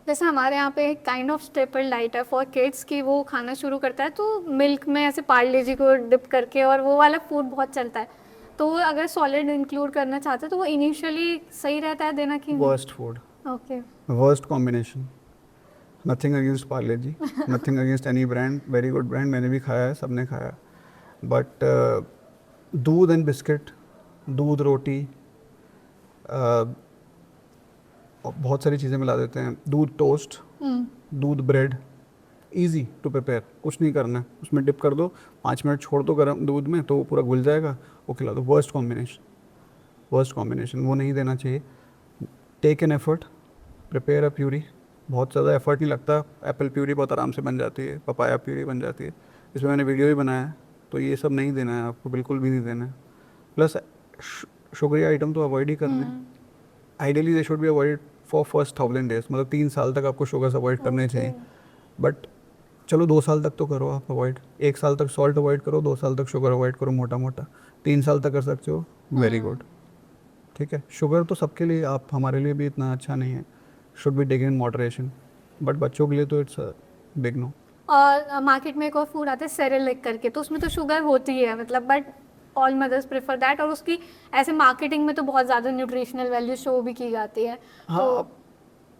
जैसे हमारे यहाँ पे एक काइंड ऑफ स्टेपल डाइट है फॉर किड्स कि वो खाना शुरू करता है तो मिल्क में ऐसे पार्ले जी को डिप करके, और वो वाला फूड बहुत चलता है। तो अगर सॉलिड इंक्लूड करना चाहते हैं तो वो इनिशियली सही रहता है देना कि worst food, okay, worst combination. Nothing against Parle G, nothing against any brand, very good brand, मैंने भी खाया है, सबने खाया। बट दूध एंड बिस्किट, दूध रोटी, बहुत सारी चीज़ें मिला देते हैं, दूध टोस्ट, दूध ब्रेड, इजी टू प्रिपेयर, कुछ नहीं करना है, उसमें डिप कर दो, 5 मिनट छोड़ दो गर्म दूध में तो वो पूरा घुल जाएगा, वो खिला दो। वर्स्ट कॉम्बिनेशन, वो नहीं देना चाहिए। Take an effort, prepare a puree, बहुत ज़्यादा एफर्ट नहीं लगता, एप्पल प्यूरी बहुत आराम से बन जाती है, पपाया प्यूरी बन जाती है, इसमें मैंने वीडियो भी बनाया है। तो ये सब नहीं देना है आपको, बिल्कुल भी नहीं देना है। प्लस शुगरी आइटम तो अवॉइड ही करना है। Ideally they should be avoid for first 1000 days, मतलब 3 साल तक आपको शुगर्स अवॉइड करने चाहिए। बट चलो 2 साल तक तो करो आप अवॉइड, 1 साल तक सॉल्ट अवॉइड करो, 2 साल तक शुगर अवॉइड करो मोटा मोटा, 3 साल तक कर सकते हो, वेरी गुड, ठीक है। शुगर तो सबके लिए, आप हमारे लिए भी इतना अच्छा नहीं है, should be taken in moderation, but बच्चों के लिए तो इट्स बिग नो। और मार्केट में एक और फूड आता है सेरेलिक करके, तो उसमें तो शुगर होती है मतलब, but all mothers prefer that, और उसकी ऐसे मार्केटिंग में तो बहुत ज़्यादा न्यूट्रिशनल वैल्यू शो भी की जाती है। हाँ, तो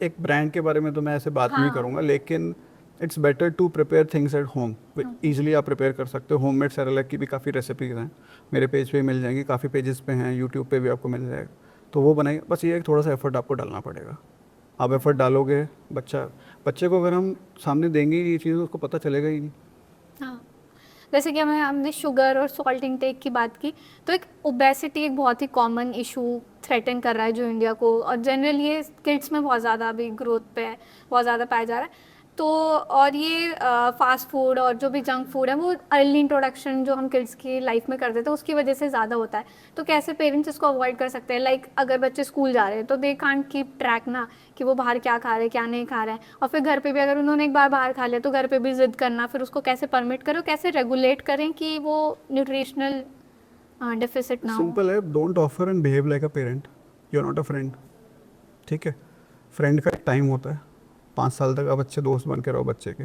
एक ब्रांड के बारे में तो मैं ऐसे बात नहीं करूँगा, लेकिन it's better to prepare things at home. Easily आप प्रिपेयर कर सकते हो। होममेड सेरेलैक की भी काफ़ी रेसिपीज़ हैं, मेरे पेज पे मिल जाएंगी, काफ़ी पेजेस पे हैं, यूट्यूब पे भी आपको मिल जाएगा, तो वो बनाइए। बस ये थोड़ा सा एफर्ट आपको डालना पड़ेगा। आप एफर्ट डालोगे, बच्चे को अगर हम सामने देंगे ये चीज़, उसको पता चलेगा ही नहीं। हाँ, जैसे कि हमने शुगर और सॉल्ट इंटेक की बात की, तो एक ओबेसिटी एक बहुत ही कॉमन इशू थ्रेटन कर रहा है जो इंडिया को, और जनरली ये किड्स में बहुत ज़्यादा अभी ग्रोथ पे है, बहुत ज़्यादा पाया जा रहा है। तो और ये फास्ट फूड और जो भी जंक फूड है वो अर्ली इंट्रोडक्शन जो हम किड्स की लाइफ में कर देते हैं उसकी वजह से ज़्यादा होता है। तो कैसे पेरेंट्स इसको अवॉइड कर सकते हैं? लाइक अगर बच्चे स्कूल जा रहे हैं तो दे कांट कीप ट्रैक ना कि वो बाहर क्या खा रहे हैं क्या नहीं खा रहे हैं, और फिर घर पे भी अगर उन्होंने एक बार बाहर खा लिया तो घर पे भी जिद करना, फिर उसको कैसे परमिट करें, कैसे रेगुलेट करें कि वो न्यूट्रिशनल डेफिसिट ना हो। सिंपल है, don't offer and behave like a parent, you are not a friend. ठीक है, फ्रेंड का एक टाइम होता है, 5 साल तक आप अच्छे दोस्त बन के रहो बच्चे के,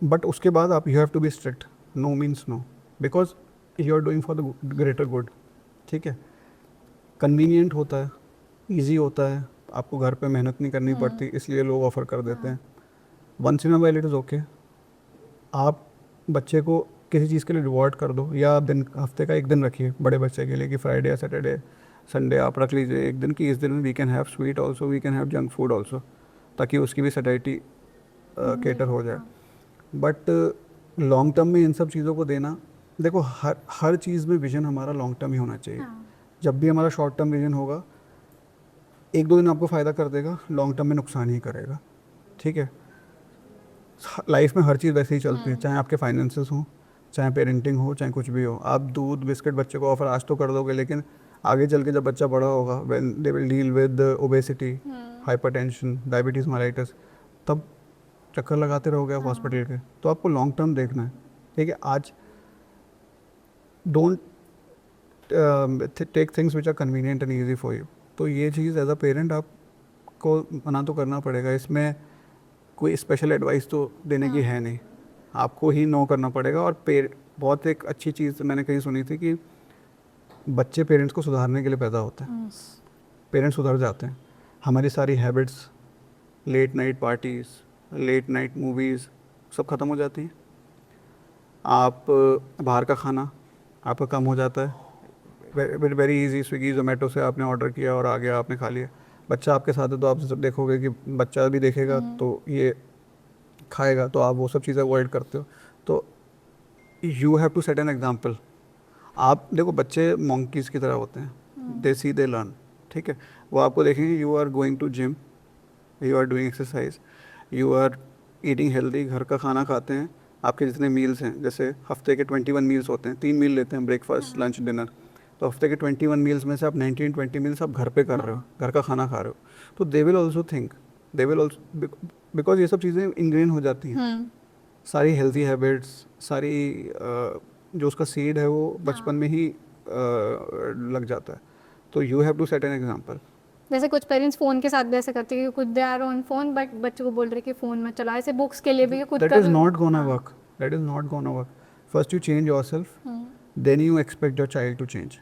बट उसके बाद आप you have to be strict. No means no, because you are doing for the greater good. ठीक है, कन्वीनियंट होता है, ईजी होता है, आपको घर पे मेहनत नहीं करनी पड़ती, इसलिए लोग ऑफर कर देते हैं। Once in a while it is okay. आप बच्चे को किसी चीज़ के लिए रिवॉर्ड कर दो, या दिन हफ्ते का एक दिन रखिए बड़े बच्चे के लिए कि फ्राइडे या सैटरडे संडे आप रख लीजिए एक दिन कि इस दिन we can have sweet also, we can have junk food also, ताकि उसकी भी सैटिस्फैक्टी केटर हो जाए। बट लॉन्ग टर्म में इन सब चीज़ों को देना, देखो हर चीज़ में विजन हमारा लॉन्ग टर्म ही होना चाहिए। जब भी हमारा शॉर्ट टर्म विजन होगा, 1-2 दिन आपको फ़ायदा कर देगा, लॉन्ग टर्म में नुकसान ही करेगा। ठीक है, लाइफ में हर चीज़ वैसे ही चलती है, चाहे आपके फाइनेंसेस हों, चाहे पेरेंटिंग हो, चाहे कुछ भी हो। आप दूध बिस्किट बच्चे को ऑफर आज तो कर दोगे, लेकिन आगे चल के जब बच्चा बड़ा होगा, when they will deal with obesity, hypertension, diabetes, mellitus, तब चक्कर लगाते रहोगे आप हॉस्पिटल के। तो आपको लॉन्ग टर्म देखना है। ठीक है, आज don't take things which are convenient and easy for you. तो ये चीज़ एज अ पेरेंट आपको मना तो करना पड़ेगा, इसमें कोई स्पेशल एडवाइस तो देने की है नहीं, आपको ही नो करना पड़ेगा। और बहुत एक अच्छी चीज़ मैंने कहीं सुनी थी कि बच्चे पेरेंट्स को सुधारने के लिए पैदा होते हैं, पेरेंट्स सुधर जाते हैं। हमारी सारी habits, late night parties, late night movies सब ख़त्म हो जाती हैं। आप बाहर का खाना आपका कम हो जाता है, वेरी इजी, स्विगी जोमेटो से आपने ऑर्डर किया और आ गया, आपने खा लिया। बच्चा आपके साथ है तो आप सब देखोगे कि बच्चा भी देखेगा तो ये खाएगा, तो आप वो सब चीज़ें अवॉइड करते हो। तो you have to set an example. आप देखो, बच्चे मंकीज़ की तरह होते हैं, दे सी दे लर्न। ठीक है, वो आपको देखेंगे, you are going to gym, you are doing exercise, you are eating healthy, घर का खाना खाते हैं। आपके जितने मील्स हैं, जैसे हफ्ते के 21 मील्स होते हैं, 3 मील लेते हैं, ब्रेकफास्ट लंच डिनर, तो हफ्ते के 21 मील्स में से आप 19-20 मील्स आप घर पे कर रहे हो, घर का खाना खा रहे हो। तो they will also think, they will also, because ये सब चीज़ें इंग्रेन हो जाती हैं, सारी हेल्थी हैबिट्स, सारी जो उसका सीड है वो बचपन में ही लग जाता है। तो you have to set an example. जैसे कुछ पेरेंट्स फ़ोन के साथ भी ऐसे करते हैं कि खुद they are on phone but बच्चों को बोल रहे कि फ़ोन मत चला। ऐसे बुक्स के लिए भी खुद दैट का is not gonna work, that is not gonna work. First you change yourself, then you expect your child to change.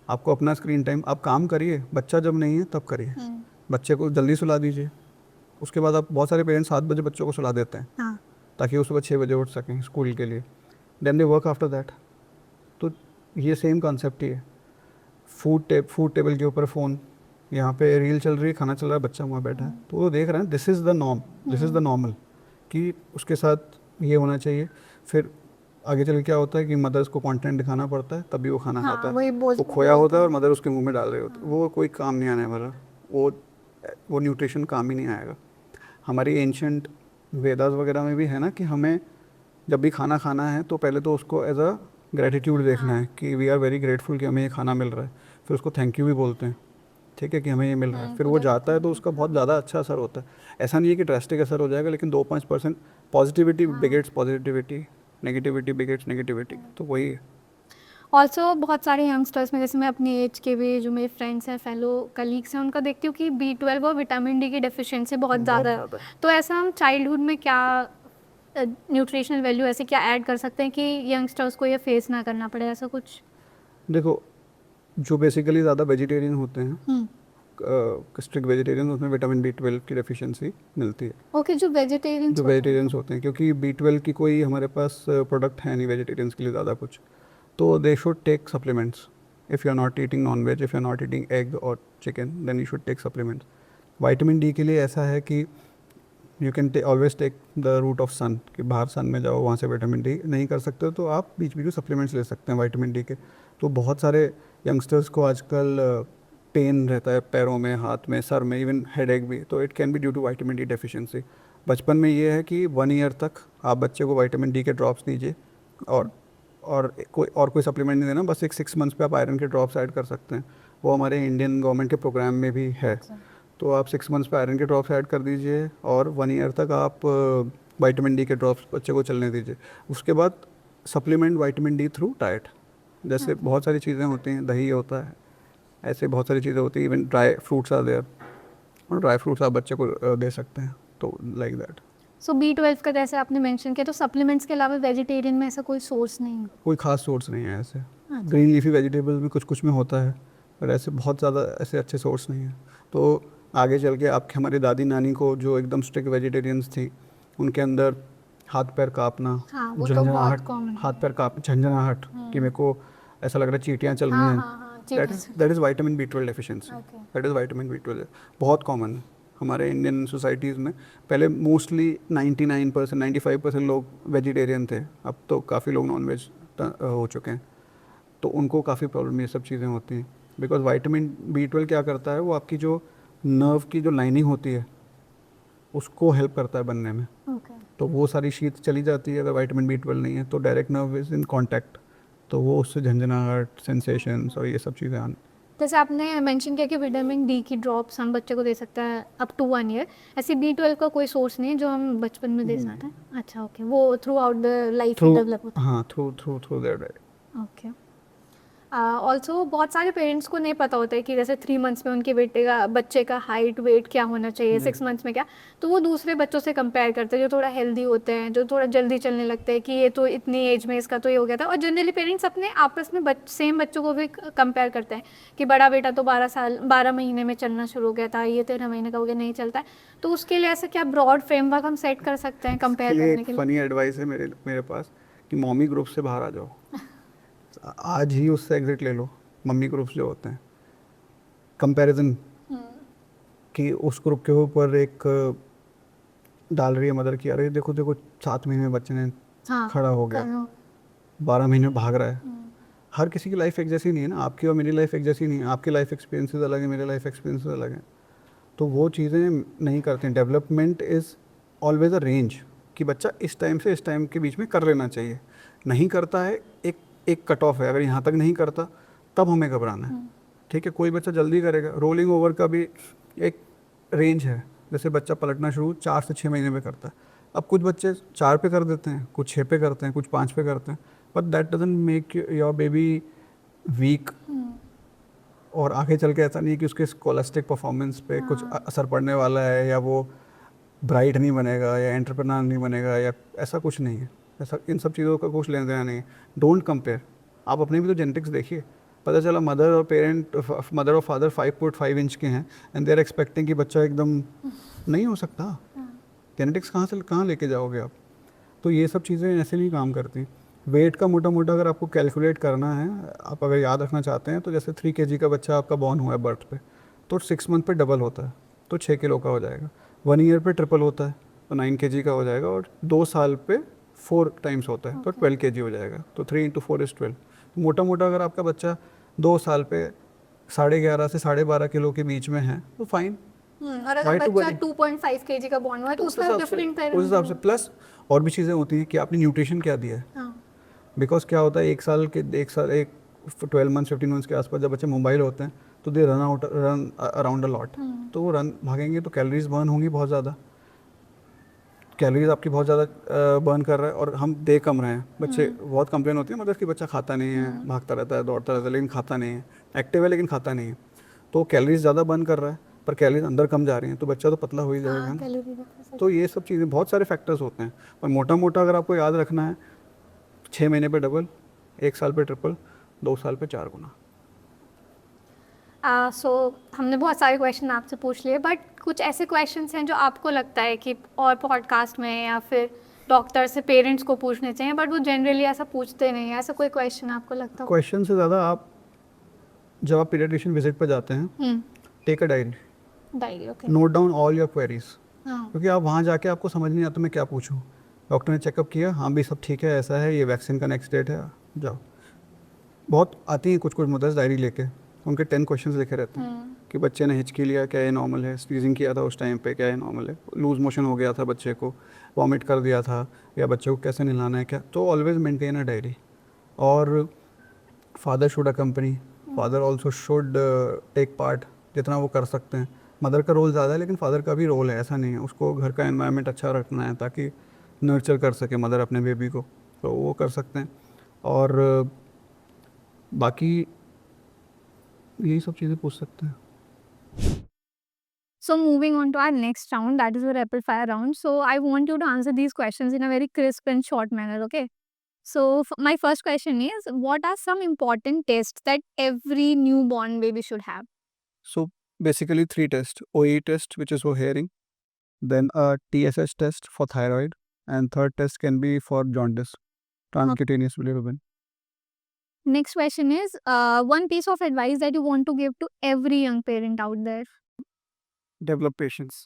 आपको अपना स्क्रीन टाइम, आप काम करिए, बच्चा जब नहीं है तब करिए। बच्चे को जल्दी सुला दीजिए, उसके बाद आप, बहुत सारे पेरेंट्स 7 बजे बच्चों को सुला देते हैं ताकि वो सुबह 6 बजे उठ सकें स्कूल के लिए, then they work after that. तो ये सेम कॉन्सेप्ट ही है। फूड टेबल के ऊपर फ़ोन, यहाँ पे रील चल रही है, खाना चल रहा है, बच्चा वहाँ बैठा है, तो वो देख रहे हैं, this is the norm, this is the normal, कि उसके साथ ये होना चाहिए। फिर आगे चल के क्या होता है कि मदर्स को कंटेंट दिखाना पड़ता है, तभी वो खाना खाता है। वो खोया होता है और मदर उसके मुंह में डाल रही होती है, वो कोई काम नहीं आने वाला, वो न्यूट्रिशन काम ही नहीं आएगा। हमारी एंशंट वेदास वगैरह में भी है ना कि हमें जब भी खाना खाना है तो पहले तो उसको एज अ ग्रेटिट्यूड देखना है कि वी आर वेरी ग्रेटफुल कि हमें ये खाना मिल रहा है, फिर उसको थैंक यू भी बोलते हैं। ठीक है, कि हमें ये मिल रहा है, फिर वो जाता है तो उसका बहुत ज़्यादा अच्छा असर होता है। ऐसा नहीं है कि ड्रास्टिक असर हो जाएगा, लेकिन 2-5% positivity begets positivity, negativity begets negativity, तो वही है। ऑल्सो बहुत सारे यंगस्टर्स में, जैसे मैं अपनी एज के भी जो मेरे फ्रेंड्स हैं, फेलो कलीग्स हैं, उनका देखती हूँ कि B12 और विटामिन डी की डेफिशिएंसी बहुत ज़्यादा है। तो ऐसा हम चाइल्डहुड में क्या न्यूट्रिशनल वैल्यू ऐसे क्या ऐड कर सकते हैं कि यंगस्टर्स को ये फेस ना करना पड़े, ऐसा कुछ? देखो, जो बेसिकली ज़्यादा वेजिटेरियन होते हैं, स्ट्रिक्ट वेजिटेरियन, उसमें विटामिन B12 की डेफिशिएंसी मिलती है। ओके, जो वेजिटेरियंस होते हैं, क्योंकि B12 की कोई हमारे पास प्रोडक्ट है नहीं वेजिटेरियंस के लिए ज़्यादा कुछ, तो they should take supplements. If you are not eating non veg, if you are not eating egg और chicken, then you should take supplements. Vitamin D के लिए ऐसा है कि you can always take the route of sun, कि बाहर सन में जाओ, वहाँ से विटामिन डी नहीं कर सकते हो तो आप बीच बीच में सप्लीमेंट्स ले सकते हैं विटामिन डी के। तो बहुत सारे यंगस्टर्स को आजकल पेन रहता है पैरों में, हाथ में, सर में, इवन हेडेक भी, तो it can be due to vitamin D deficiency. बचपन में ये है कि 1 ईयर तक आप बच्चे को विटामिन डी के ड्रॉप्स दीजिए, और कोई सप्लीमेंट नहीं देना, बस एक 6 मंथ्स पे आप आयरन के ड्रॉप्स ऐड कर सकते हैं। वो हमारे इंडियन गवर्नमेंट के प्रोग्राम में भी है। तो आप 6 मंथ्स पे आयरन के ड्रॉप्स ऐड कर दीजिए और 1 ईयर तक आप विटामिन डी के ड्रॉप्स बच्चे को चलने दीजिए। उसके बाद supplement vitamin D through diet, जैसे बहुत सारी चीज़ें होती हैं, दही होता है, ऐसे बहुत सारी चीज़ें होती हैं, even dry fruits are there, और ड्राई फ्रूट्स आप बच्चे को दे सकते हैं, तो लाइक दैट। सो B12 का जैसे आपने मेंशन किया, तो सप्लीमेंट्स के अलावा वेजिटेरियन में ऐसा कोई सोर्स नहीं है? कोई खास सोर्स नहीं है ऐसे। ग्रीन लीफी वेजिटेबल्स भी कुछ कुछ में होता है, पर ऐसे बहुत ज़्यादा ऐसे अच्छे सोर्स नहीं है। तो आगे चल के आपके हमारी दादी नानी को जो एकदम स्ट्रिक्ट वेजिटेरियंस थी, उनके अंदर हाथ पैर कांपना, हाँ, वो तो बहुत common है। हाथ पैर कांप, झंझनाहट कि मेरे को ऐसा लग रहा है चींटियाँ चल रही हाँ, हैं, हाँ, हाँ, that is vitamin B12 deficiency. Okay. That is vitamin B12, बहुत कॉमन है हमारे इंडियन सोसाइटीज़ में। पहले मोस्टली 99%, 95% लोग वेजिटेरियन थे, अब तो काफ़ी लोग नॉन वेज हो चुके हैं, तो उनको काफ़ी प्रॉब्लम ये सब चीज़ें होती हैं। बिकॉज विटामिन B12 क्या करता है, वो आपकी जो नर्व की जो लाइनिंग होती है उसको हेल्प करता है बनने में। Okay. तो वो सारी शीत चली जाती है अगर विटामिन B12 नहीं है, तो direct nerve is in contact, तो वो उससे झंझनाहट, सेंसेशंस और ये सब चीज़ें आने। जैसे आपने मेंशन किया कि विटामिन डी की ड्रॉप्स हम बच्चे को दे सकते हैं अप टू 1 ईयर, ऐसे B12 का कोई सोर्स नहीं है जो हम बचपन में दे सकते हैं? अच्छा, ओके, वो through out the life develop होता है। हाँ, थ्रू दैट। ओके। ऑल्सो बहुत सारे पेरेंट्स को नहीं पता होता है कि जैसे 3 मंथ्स में उनके बच्चे का हाइट वेट क्या होना चाहिए, 6 मंथ्स में क्या, तो वो दूसरे बच्चों से कंपेयर करते हैं जो थोड़ा हेल्दी होते हैं, जो थोड़ा जल्दी चलने लगते हैं, कि ये तो इतनी एज में इसका तो ये हो गया था। और जनरली पेरेंट्स अपने आपस में सेम बच्चों को भी कंपेयर करते हैं कि बड़ा बेटा तो 12 महीने में चलना शुरू हो गया था, ये 13 महीने का हो गया, नहीं चलता है। तो उसके लिए ऐसा क्या ब्रॉड फ्रेमवर्क हम सेट कर सकते हैं कंपेयर करने के लिए? फनी एडवाइस है मेरे पास कि मॉमी ग्रुप से बाहर आ जाओ, आज ही उससे एग्जिट ले लो। मम्मी ग्रुप्स जो होते हैं, कंपैरिजन कि उस ग्रुप के ऊपर एक डाल रही है मदर की, अरे देखो देखो 7 महीने में बच्चे ने खड़ा हो गया, 12 महीने में भाग रहा है। हर किसी की लाइफ एक जैसी नहीं है ना, आपकी और मेरी लाइफ एक जैसी नहीं है, आपकी लाइफ एक्सपीरियंसेस अलग है, मेरे लाइफ एक्सपीरियंसेस अलग हैं, तो वो चीज़ें नहीं करते हैं। Development is always a range कि बच्चा इस टाइम से इस टाइम के बीच में कर लेना चाहिए, नहीं करता है एक कट ऑफ है, अगर यहाँ तक नहीं करता तब हमें घबराना है। ठीक है, कोई बच्चा जल्दी करेगा, रोलिंग ओवर का भी एक रेंज है, जैसे बच्चा पलटना शुरू 4 से 6 महीने में करता है। अब कुछ बच्चे 4 पे कर देते हैं, कुछ 6 पे करते हैं, कुछ 5 पे करते हैं, but that doesn't make your baby weak. और आगे चल के ऐसा नहीं है कि उसके स्कॉलस्टिक परफॉर्मेंस पे कुछ असर पड़ने वाला है, या वो ब्राइट नहीं बनेगा, या एंटरप्रेन्योर नहीं बनेगा, या ऐसा कुछ नहीं है। ऐसा इन सब चीज़ों का कुछ लेना देना नहीं है। Don't compare. आप अपने भी तो जेनेटिक्स देखिए, पता चला मदर और फादर 5.5 इंच के हैं एंड दे आर एक्सपेक्टिंग कि बच्चा एकदम नहीं हो सकता। जेनेटिक्स कहाँ लेके जाओगे आप? तो ये सब चीज़ें ऐसे नहीं काम करती। वेट का मोटा मोटा अगर आपको कैलकुलेट करना है, आप अगर याद रखना चाहते हैं, तो जैसे 3 kg का बच्चा आपका बॉर्न हुआ है बर्थ पे, तो 6 मंथ पे डबल होता है, तो 6 किलो का हो जाएगा। 1 ईयर पे ट्रिपल होता है, तो 9 kg का हो जाएगा, और 2 साल पे 4 टाइम्स होता है, तो 12 kg हो जाएगा। तो 3 × 4 = 12। तो मोटा मोटा अगर आपका बच्चा 2 साल पे 11.5 से 12.5 किलो के बीच में है, तो फाइन। और अगर बच्चा 2.5 kg का बॉर्न हुआ है, तो उसमें डिफरेंट उस हिसाब से प्लस और भी चीज़ें होती हैं कि आपने न्यूट्रिशन क्या दिया है। बिकॉज क्या होता है, 12 मंथ्स 15 मंथ्स के आसपास जब बच्चे मोबाइल होते हैं, तो they run around a lot. तो वो रन भागेंगे तो कैलोरीज बर्न होंगी बहुत ज़्यादा, कैलोरीज आपकी बहुत ज़्यादा बर्न कर रहा है, और हम दे कम रहे हैं। बच्चे बहुत कंप्लेन होती है मतलब कि बच्चा खाता नहीं है, भागता रहता है, दौड़ता रहता है, लेकिन खाता नहीं है, एक्टिव है लेकिन खाता नहीं है। तो कैलोरीज ज़्यादा बर्न कर रहा है, पर कैलोरीज अंदर कम जा रही हैं, तो बच्चा तो पतला हो ही जाएगा। तो ये सब चीज़ें, बहुत सारे फैक्टर्स होते हैं, पर मोटा मोटा अगर आपको याद रखना है, 6 महीने पे डबल, 1 साल पे ट्रिपल, 2 साल पे 4 गुना। सो हमने बहुत सारे क्वेश्चन आपसे पूछ लिए, बट कुछ ऐसे क्वेश्चंस हैं जो आपको लगता है कि और पॉडकास्ट में या फिर डॉक्टर से पेरेंट्स को पूछने चाहिए, बट वो जनरली ऐसा पूछते नहीं है। ऐसा कोई क्वेश्चन आपको लगता है? क्वेश्चन से ज़्यादा आप जब आप पीडियाट्रिशियन विजिट पर जाते हैं, take a diary, okay, note down all your queries, क्योंकि आप वहाँ जाके आपको समझ नहीं आता मैं क्या पूछूं। डॉक्टर ने चेकअप किया, हाँ भी सब ठीक है, ऐसा है, ये वैक्सीन का नेक्स्ट डेट है, जाओ। बहुत आती हैं कुछ मदर्स डायरी लेके, उनके 10 क्वेश्चंस लिखे रहते हैं कि बच्चे ने हिचकी लिया, क्या ये नॉर्मल है, स्पीजिंग किया था उस टाइम पे, क्या ये नॉर्मल है, लूज मोशन हो गया था बच्चे को, वॉमिट कर दिया था, या बच्चे को कैसे नहलाना है क्या, तो ऑलवेज मेंटेन अ डायरी. और father should accompany, father also should take part जितना वो कर सकते हैं. मदर का रोल ज़्यादा है, लेकिन फादर का भी रोल है, ऐसा नहीं है. उसको घर का एनवायरनमेंट अच्छा रखना है ताकि नर्चर कर सके मदर अपने बेबी को, तो वो कर सकते हैं. और बाकी यही सब चीज़ें पूछ सकते हैं. So moving on to our next round, that is the rapid fire round. So I want you to answer these questions in a very crisp and short manner, okay? So my first question is, what are some important tests that every newborn baby should have? So basically 3 tests: OE test, which is for hearing, then a TSH test for thyroid, and third test can be for jaundice, transcutaneous bilirubin. Next question is, one piece of advice that you want to give to every young parent out there. Develop patience.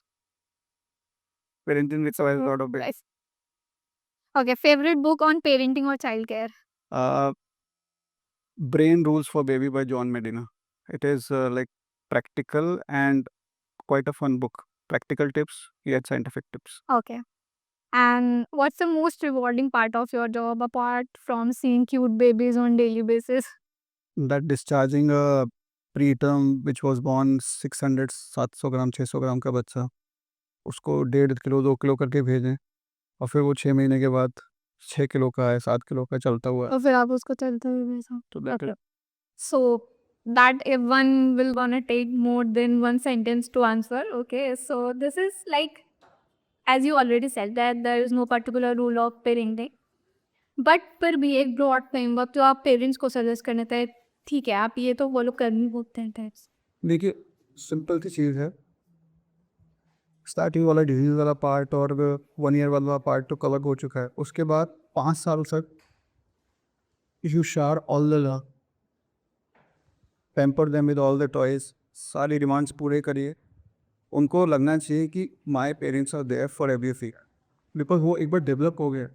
Parenting requires a lot of Guys. Okay, favorite book on parenting or childcare? Brain Rules for Baby by John Medina. It is like practical and quite a fun book. Practical tips, yet scientific tips. Okay. And what's the most rewarding part of your job apart from seeing cute babies on daily basis? That discharging a preterm which was born 600 700 ग्राम 600 ग्राम का बच्चा, उसको 1.5 kilo 2 kilo करके भेजें, और फिर वो 6 महीने के बाद 6 किलो का है, 7 किलो का चलता हुआ है. और फिर आप उसको चलते हुए भेजा. तो that Okay. So that if one will gonna take more than one sentence to answer. Okay, so this is like, as you already said, that there is no particular rule of parenting. But फिर भी एक broad framework जो आप parents को suggest करने थे, ठीक है आप ये तो फॉलो कर नहीं होते हैं टाइप्स. देखिए, सिंपल सी चीज़ है. स्टार्टिंग वाला डिजीज़ वाला पार्ट और 1 ईयर वाला पार्ट तो कवर हो चुका है. उसके बाद 5 साल तक you share all the love, pamper them with all the toys, सारी डिमांड्स पूरे करिए. उनको लगना चाहिए कि my parents are there for everything, because वो एक बार डेवलप हो गया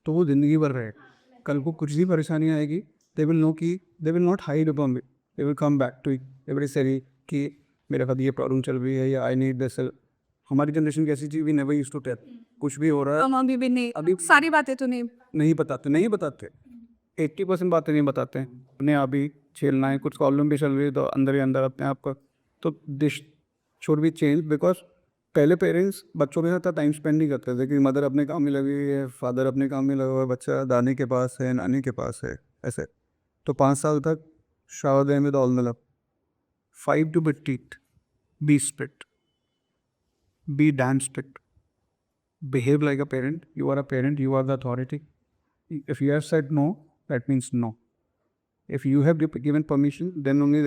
तो वो ज़िंदगी भर रहेगा. कल को कुछ भी परेशानी आएगी, दे विल नो कि they will not hide from it, they will come back to it every sorry कि मेरे साथ ये प्रॉब्लम चल रही है या आई नीड दिस. हमारी जनरेशन की ऐसी चीज़ भी नेवर यूज्ड टू टेल. कुछ भी हो रहा है अभी भी नहीं, अभी सारी बातें तो नहीं बताते 80% बातें नहीं बताते हैं. अपने अभी झेलना है, कुछ प्रॉब्लम भी चल रही है तो अंदर ही अंदर अपने आप का. तो this should be change, because पहले पेरेंट्स बच्चों के साथ टाइम स्पेंड नहीं करते थे कि मदर अपने काम में लगी हुई है, फादर अपने काम में लगा हुआ है, बच्चा दादी के पास है, नानी के पास है, ऐसे. तो 5 साल तक shower them with all the love. 5 to 8, be strict, be damn strict, behave like a parent. You are a parent, you are the authority. If you have said no, that means no. If you have given permission, then only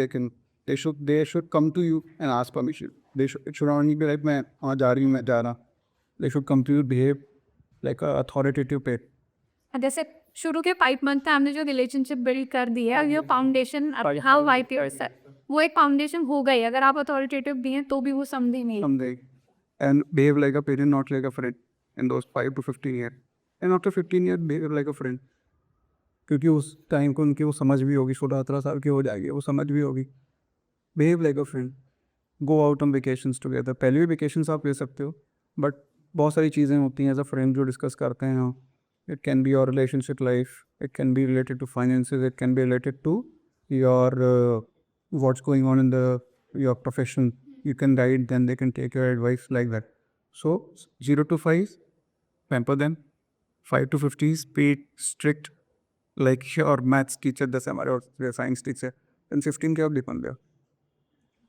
they should come to you and ask permission. It should only be like मैं वहाँ जा रही हूँ, मैं जा रहा. They should come to you, behave like a authoritative parent. जैसे शुरू के 5 मंथ में हमने जो रिलेशनशिप बिल्ड कर दी है, ये फाउंडेशन हाउ वाइप योरसेल्फ, वो एक फाउंडेशन हो गई. अगर आप अथॉरिटेटिव भी हैं तो भी वो समझे नहीं. Someday. And behave like a parent, not like a friend in those 5 to 15 years. And after 15 years, behave like a friend. क्योंकि उस टाइम को उनकी वो समझ भी होगी, 16-17 साल की हो जाएगी, वो समझ भी होगी. Behave like a friend, go out on vacations together. पहले भी वेकेशंस आप ले सकते हो, बट बहुत सारी चीज़ें होती हैं एज अ फ्रेंड जो डिस्कस करते हैं. It can be your relationship life, it can be related to finances, it can be related to your what's going on in the your profession. You can guide them, they can take your advice like that. So 0 to 5, pamper them. 5 to 50s, be strict like your maths teacher जैसे हमारे और science teacher. and 15 के आप depend गया.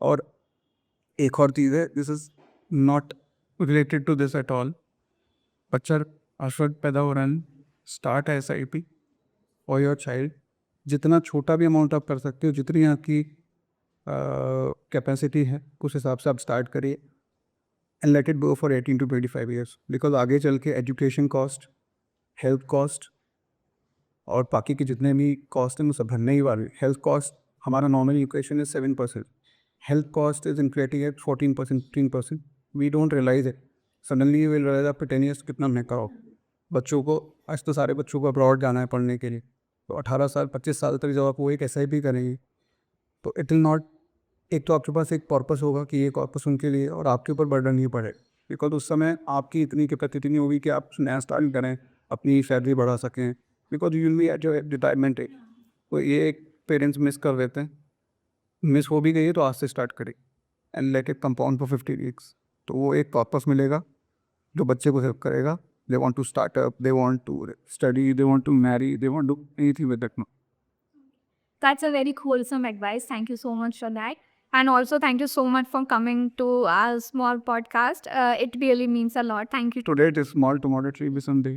और एक और चीज़ है, this is not related to this at all. बच्चा आज पैदा हो रहा है, स्टार्ट है SIP और योर चाइल्ड. जितना छोटा भी अमाउंट आप कर सकते हो, जितनी आपकी कैपेसिटी है, उस हिसाब से आप स्टार्ट करिए. And let it go for 18 to 25 years, because आगे चल के एजुकेशन कॉस्ट, हेल्थ कॉस्ट और बाकी के जितने भी कॉस्ट हैं वो सब भरने ही वाले. हेल्थ कॉस्ट हमारा normal equation is 7%. Health cost is increasing at 14%, 15%. We don't realize it. Suddenly you will realize आपके 10 ईयर्स कितना महंगा हो. बच्चों को आज तो सारे बच्चों को अब्रॉड जाना है पढ़ने के लिए, तो 18 साल 25 साल तक जब आप वो एक SIP करेंगे तो इट विल नॉट, एक तो आपके पास एक पर्पस होगा कि ये पर्पस उनके लिए, और आपके ऊपर बर्डन नहीं पड़े, बिकॉज उस समय आपकी इतनी कैपेसिटी नहीं होगी कि आप नया स्टार्ट करें, अपनी सैलरी बढ़ा सकें, because you will be at your retirement age. तो ये एक पेरेंट्स मिस कर देते हैं, मिस हो भी गई है तो आज से स्टार्ट करें and let it compound for 50 weeks. तो वो एक पर्पस मिलेगा जो बच्चे को हेल्प करेगा। They want to start up, they want to study, they want to marry, they want to do anything with that. That's a very wholesome advice. Thank you so much for that. And also, thank you so much for coming to our small podcast. It really means a lot. Thank you. Today it is small, tomorrow it will be someday.